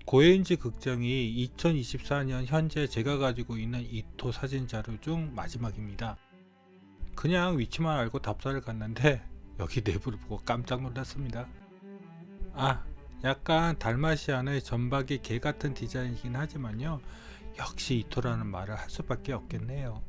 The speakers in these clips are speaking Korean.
고엔지 극장이 2024년 현재 제가 가지고 있는 이토 사진 자료 중 마지막입니다. 그냥 위치만 알고 답사를 갔는데 여기 내부를 보고 깜짝 놀랐습니다. 약간 달마시안의 점박이 개 같은 디자인이긴 하지만요, 역시 이토라는 말을 할 수밖에 없겠네요.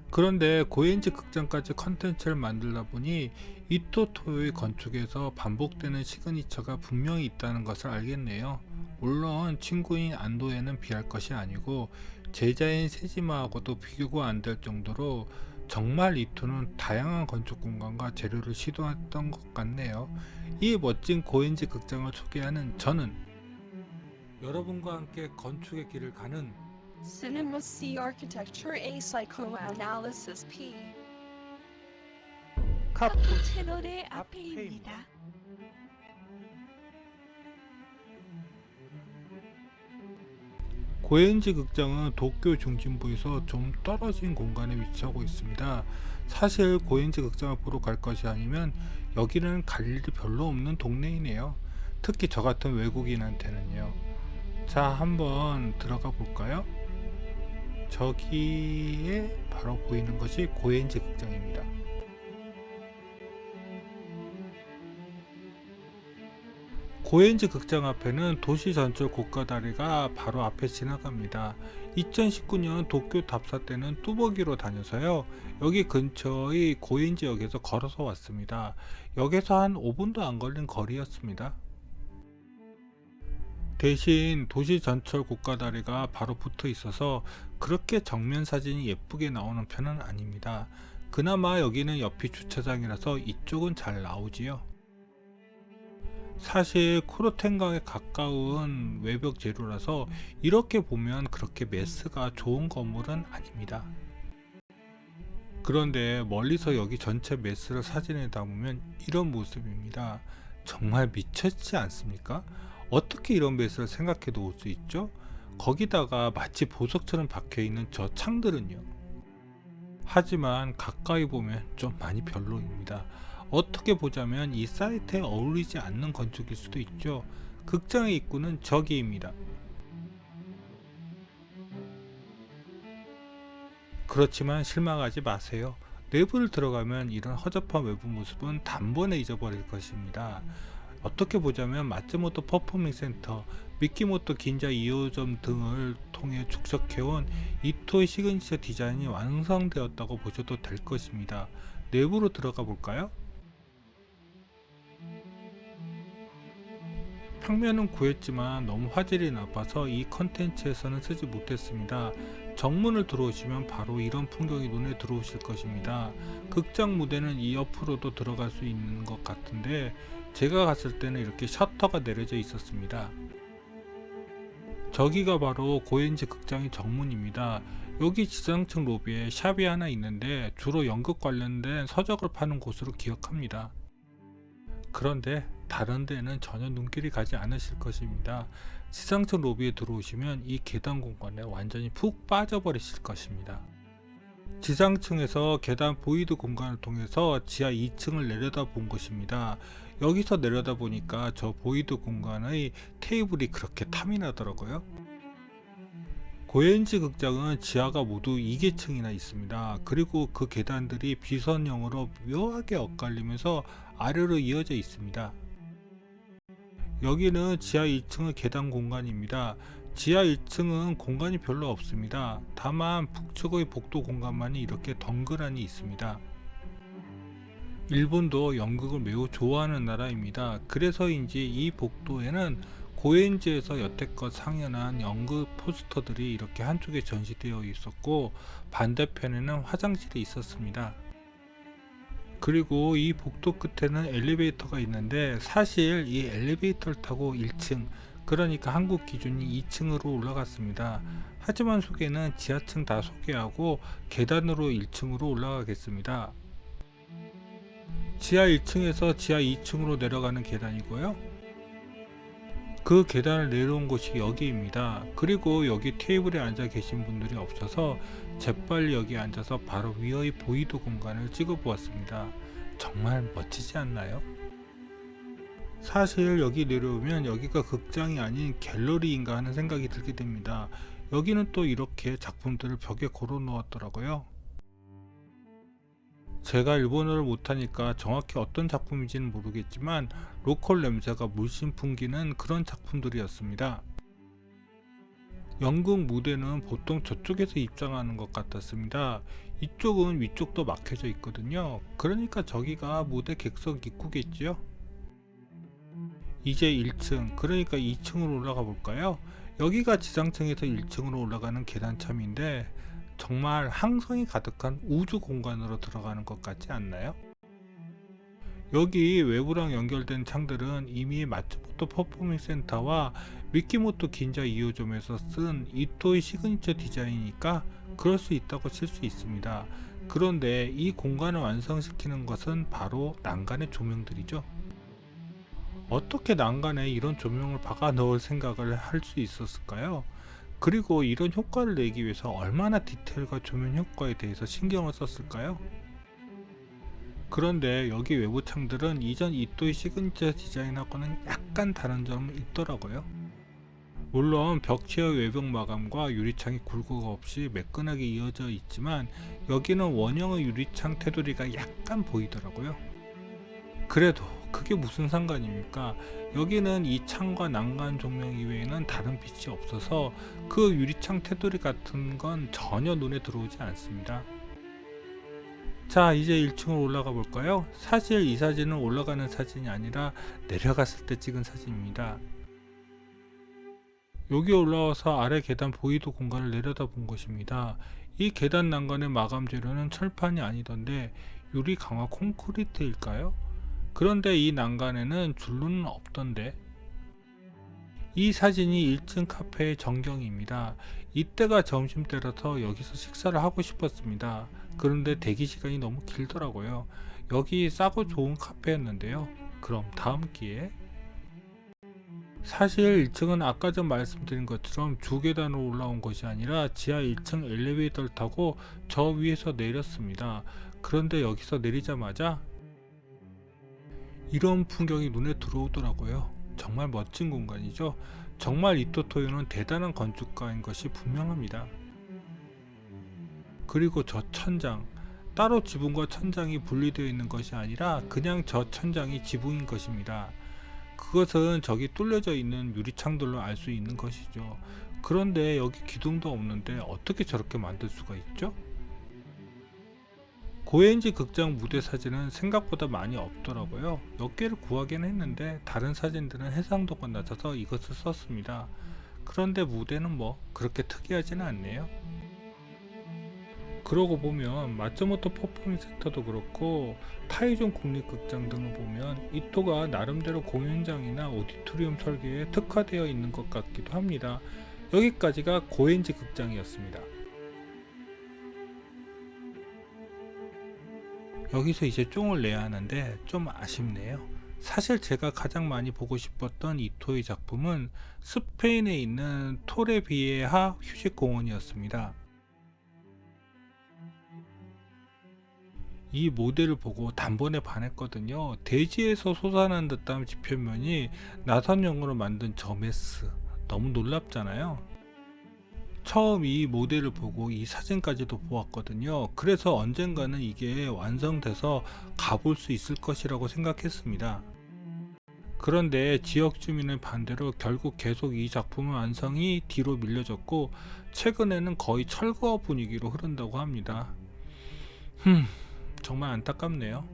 그런데 고엔지 극장까지 컨텐츠를 만들다 보니 이토 토요의 건축에서 반복되는 시그니처가 분명히 있다는 것을 알겠네요. 물론 친구인 안도에는 비할 것이 아니고 제자인 세지마하고도 비교가 안 될 정도로 정말 이토는 다양한 건축 공간과 재료를 시도했던 것 같네요. 이 멋진 고엔지 극장을 소개하는 저는 여러분과 함께 건축의 길을 가는 Cinema C Architecture A Psychoanalysis P 카푸 채널의 앞에입니다. 고엔지 극장은 도쿄 중심부에서 좀 떨어진 공간에 위치하고 있습니다. 사실 고엔지 극장을 보러 갈 것이 아니면 여기는 갈 일이 별로 없는 동네이네요. 특히 저 같은 외국인한테는요. 자, 한번 들어가 볼까요? 저기에 바로 보이는 것이 고엔지 극장입니다. 고엔지 극장 앞에는 도시 전철 고가다리가 바로 앞에 지나갑니다. 2019년 도쿄 답사 때는 뚜벅이로 다녀서요, 여기 근처의 고엔지역에서 걸어서 왔습니다. 역에서 한 5분도 안 걸린 거리였습니다. 대신 도시 전철 고가다리가 바로 붙어 있어서 그렇게 정면 사진이 예쁘게 나오는 편은 아닙니다. 그나마 여기는 옆이 주차장이라서 이쪽은 잘 나오지요. 사실 코르텐강에 가까운 외벽 재료라서 이렇게 보면 그렇게 매스가 좋은 건물은 아닙니다. 그런데 멀리서 여기 전체 매스를 사진에 담으면 이런 모습입니다. 정말 미쳤지 않습니까? 어떻게 이런 매스를 생각해 놓을 수 있죠? 거기다가 마치 보석처럼 박혀있는 저 창들은요. 하지만 가까이 보면 좀 많이 별로입니다. 어떻게 보자면 이 사이트에 어울리지 않는 건축일 수도 있죠. 극장의 입구는 저기입니다. 그렇지만 실망하지 마세요. 내부를 들어가면 이런 허접한 외부 모습은 단번에 잊어버릴 것입니다. 어떻게 보자면 마츠모토 퍼포밍 센터, 미키모토 긴자 2호점 등을 통해 축적해온 이토의 시그니처 디자인이 완성되었다고 보셔도 될 것입니다. 내부로 들어가 볼까요? 평면은 구했지만 너무 화질이 나빠서 이 컨텐츠에서는 쓰지 못했습니다. 정문을 들어오시면 바로 이런 풍경이 눈에 들어오실 것입니다. 극장 무대는 이 옆으로도 들어갈 수 있는 것 같은데 제가 갔을 때는 이렇게 셔터가 내려져 있었습니다. 저기가 바로 고엔지 극장의 정문입니다. 여기 지상층 로비에 샵이 하나 있는데 주로 연극 관련된 서적을 파는 곳으로 기억합니다. 그런데 다른 데는 전혀 눈길이 가지 않으실 것입니다. 지상층 로비에 들어오시면 이 계단 공간에 완전히 푹 빠져버리실 것입니다. 지상층에서 계단 보이드 공간을 통해서 지하 2층을 내려다 본 것입니다. 여기서 내려다 보니까 저 보이드 공간의 테이블이 그렇게 탐이 나더라고요. 고엔지 극장은 지하가 모두 2계층이나 있습니다. 그리고 그 계단들이 비선형으로 묘하게 엇갈리면서 아래로 이어져 있습니다. 여기는 지하 1층의 계단 공간입니다. 지하 1층은 공간이 별로 없습니다. 다만 북측의 복도 공간만이 이렇게 덩그러니 있습니다. 일본도 연극을 매우 좋아하는 나라입니다. 그래서인지 이 복도에는 고엔지에서 여태껏 상연한 연극 포스터들이 이렇게 한쪽에 전시되어 있었고 반대편에는 화장실이 있었습니다. 그리고 이 복도 끝에는 엘리베이터가 있는데 사실 이 엘리베이터를 타고 1층, 그러니까 한국 기준이 2층으로 올라갔습니다. 하지만 소개는 지하층 다 소개하고 계단으로 1층으로 올라가겠습니다. 지하 1층에서 지하 2층으로 내려가는 계단이고요. 그 계단을 내려온 곳이 여기입니다. 그리고 여기 테이블에 앉아 계신 분들이 없어서 재빨리 여기 앉아서 바로 위의 보이드 공간을 찍어 보았습니다. 정말 멋지지 않나요? 사실 여기 내려오면 여기가 극장이 아닌 갤러리인가 하는 생각이 들게 됩니다. 여기는 또 이렇게 작품들을 벽에 걸어 놓았더라고요. 제가 일본어를 못하니까 정확히 어떤 작품인지는 모르겠지만 로컬 냄새가 물씬 풍기는 그런 작품들이었습니다. 연극 무대는 보통 저쪽에서 입장하는 것 같았습니다. 이쪽은 위쪽도 막혀져 있거든요. 그러니까 저기가 무대 객석 입구겠지요. 이제 1층, 그러니까 2층으로 올라가 볼까요? 여기가 지상층에서 1층으로 올라가는 계단참인데 정말 항성이 가득한 우주 공간으로 들어가는 것 같지 않나요? 여기 외부랑 연결된 창들은 이미 마츠모토 퍼포밍 센터와 미키모토 긴자 2호점에서 쓴 이토의 시그니처 디자인이니까 그럴 수 있다고 칠 수 있습니다. 그런데 이 공간을 완성시키는 것은 바로 난간의 조명들이죠. 어떻게 난간에 이런 조명을 박아 넣을 생각을 할 수 있었을까요? 그리고 이런 효과를 내기 위해서 얼마나 디테일과 조명 효과에 대해서 신경을 썼을까요? 그런데 여기 외부 창들은 이전 이토의 시그니처 디자인하고는 약간 다른 점이 있더라고요. 물론 벽체의 외벽 마감과 유리창이 굴곡 없이 매끈하게 이어져 있지만 여기는 원형의 유리창 테두리가 약간 보이더라고요. 그래도 그게 무슨 상관입니까? 여기는 이 창과 난간 조명 이외에는 다른 빛이 없어서 그 유리창 테두리 같은 건 전혀 눈에 들어오지 않습니다. 자, 이제 1층으로 올라가 볼까요? 사실 이 사진은 올라가는 사진이 아니라 내려갔을 때 찍은 사진입니다. 여기 올라와서 아래 계단 보이도 공간을 내려다 본 것입니다. 이 계단 난간의 마감 재료는 철판이 아니던데 유리 강화 콘크리트일까요? 그런데 이 난간에는 줄눈은 없던데. 이 사진이 1층 카페의 전경입니다. 이때가 점심때라서 여기서 식사를 하고 싶었습니다. 그런데 대기 시간이 너무 길더라고요. 여기 싸고 좋은 카페였는데요. 그럼 다음 기회에. 사실 1층은 아까 전 말씀드린 것처럼 주계단으로 올라온 것이 아니라 지하 1층 엘리베이터를 타고 저 위에서 내렸습니다. 그런데 여기서 내리자마자 이런 풍경이 눈에 들어오더라고요. 정말 멋진 공간이죠. 정말 이토 토요는 대단한 건축가인 것이 분명합니다. 그리고 저 천장, 따로 지붕과 천장이 분리되어 있는 것이 아니라 그냥 저 천장이 지붕인 것입니다. 그것은 저기 뚫려져 있는 유리창들로 알 수 있는 것이죠. 그런데 여기 기둥도 없는데 어떻게 저렇게 만들 수가 있죠? 고엔지 극장 무대 사진은 생각보다 많이 없더라고요. 몇 개를 구하긴 했는데 다른 사진들은 해상도가 낮아서 이것을 썼습니다. 그런데 무대는 뭐 그렇게 특이하지는 않네요. 그러고 보면 마츠모토 퍼포밍 센터도 그렇고 타이존 국립극장 등을 보면 이토가 나름대로 공연장이나 오디토리움 설계에 특화되어 있는 것 같기도 합니다. 여기까지가 고엔지 극장이었습니다. 여기서 이제 쫑을 내야 하는데 좀 아쉽네요. 사실 제가 가장 많이 보고 싶었던 이토의 작품은 스페인에 있는 토레비에하 휴식공원이었습니다. 이 모델을 보고 단번에 반했거든요. 대지에서 솟아난 듯한 지표면이 나선형으로 만든 저메스, 너무 놀랍잖아요. 처음 이 모델을 보고 이 사진까지도 보았거든요. 그래서 언젠가는 이게 완성돼서 가볼 수 있을 것이라고 생각했습니다. 그런데 지역 주민의 반대로 결국 계속 이 작품의 완성이 뒤로 밀려졌고 최근에는 거의 철거 분위기로 흐른다고 합니다. 정말 안타깝네요.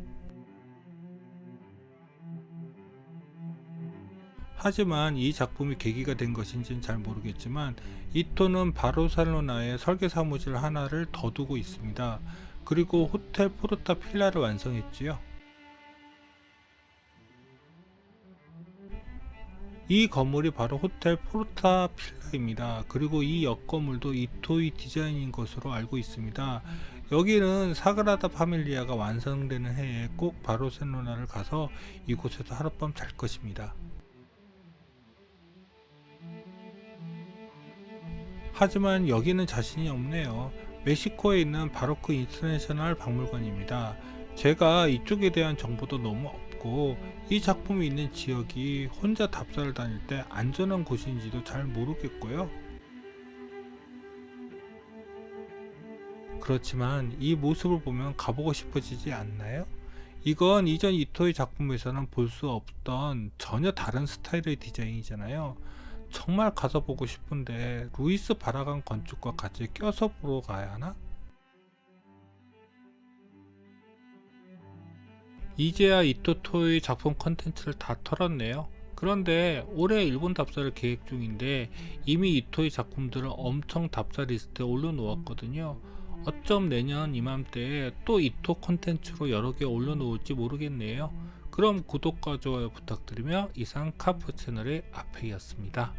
하지만 이 작품이 계기가 된 것인지는 잘 모르겠지만 이토는 바르셀로나에 설계 사무실 하나를 더 두고 있습니다. 그리고 호텔 포르타 필라를 완성했지요. 이 건물이 바로 호텔 포르타 필라입니다. 그리고 이 옆 건물도 이토의 디자인인 것으로 알고 있습니다. 여기는 사그라다 파밀리아가 완성되는 해에 꼭 바르셀로나를 가서 이곳에서 하룻밤 잘 것입니다. 하지만 여기는 자신이 없네요. 멕시코에 있는 바로크 인터내셔널 박물관입니다. 제가 이쪽에 대한 정보도 너무 있고 이 작품이 있는 지역이 혼자 답사를 다닐 때 안전한 곳인지도 잘 모르겠고요. 그렇지만 이 모습을 보면 가보고 싶어지지 않나요? 이건 이전 이토의 작품에서는 볼 수 없던 전혀 다른 스타일의 디자인이잖아요. 정말 가서 보고 싶은데 루이스 바라간 건축과 같이 껴서 보러 가야 하나? 이제야 이토토의 작품 컨텐츠를 다 털었네요. 그런데 올해 일본 답사를 계획 중인데 이미 이토의 작품들을 엄청 답사 리스트에 올려놓았거든요. 어쩜 내년 이맘때에 또 이토 콘텐츠로 여러 개 올려놓을지 모르겠네요. 그럼 구독과 좋아요 부탁드리며 이상 카프 채널의 아페이였습니다.